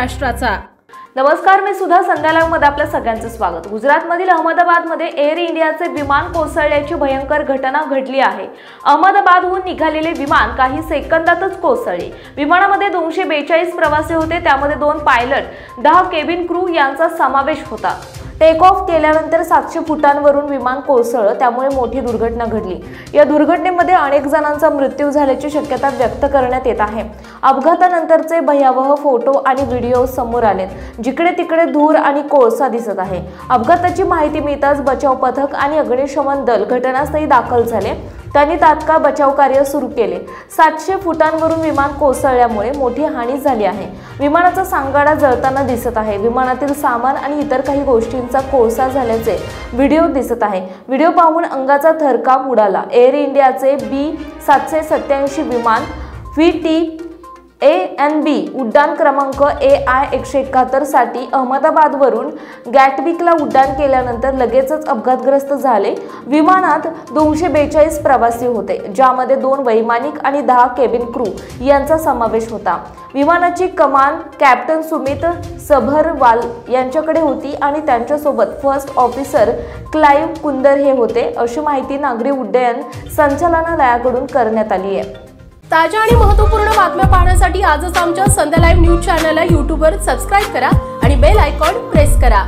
महाराष्ट्राचा। नमस्कार, मी सुधा संध्या लाईव्ह मध्ये आपल्या सगळ्यांचं स्वागत। गुजरातमधील अहमदाबादमध्ये एअर इंडियाचे विमान कोसळल्याची भयंकर घटना घडली आहे। अहमदाबादहून निघालेले विमान काही सेकंदातच कोसळले। विमानामध्ये 242 प्रवासी होते, त्यामध्ये 2 पायलट, 10 केबिन क्रू यांचा समावेश होता। टेक ऑफ केल्यानंतर 700 फुटांवरून विमान कोसळलं, त्यामुळे मोठी दुर्घटना घडली। या दुर्घटनेमध्ये अनेक जणांचा मृत्यू झाल्याची शक्यता व्यक्त करण्यात येत आहे। अपघातानंतरचे भयावह फोटो आणि व्हिडिओ समोर आलेत, जिकडे तिकडे धूर आणि कोळसा दिसत आहे। अपघाताची माहिती मिळताच बचाव पथक आणि अग्निशमन दल घटनास्थळी दाखल झाले। त्यांनी तात्काळ बचाव कार्य सुरू केले। 700 फुटांवरून विमान कोसळल्यामुळे मोठी हानी झाली आहे। विमानाचा सांगाडा जळताना दिसत आहे। विमानातील सामान आणि इतर काही गोष्टींचा कोळसा झाल्याचे व्हिडिओ दिसत आहे। व्हिडिओ पाहून अंगाचा थरकाप उडाला। एअर इंडियाचे B787 विमान VTANB उड्डाण क्रमांक AI-171 साठी अहमदाबादवरून गॅटविकला उड्डाण केल्यानंतर लगेचच अपघातग्रस्त झाले। विमानात 242 प्रवासी होते, ज्यामध्ये 2 वैमानिक आणि 10 केबिन क्रू यांचा समावेश होता। विमानाची कमान कॅप्टन सुमित सबरवाल यांच्याकडे होती आणि त्यांच्यासोबत फर्स्ट ऑफिसर क्लाइव्ह कुंदर हे होते, अशी माहिती नागरी उड्डयन संचालनालयाकडून करण्यात आली आहे। ताज्या आणि महत्त्वपूर्ण बातम्या पाहण्यासाठी आजच आमच्या संध्या लाईव्ह न्यूज चॅनलला YouTube वर सबस्क्राइब करा आणि बेल आयकॉन प्रेस करा।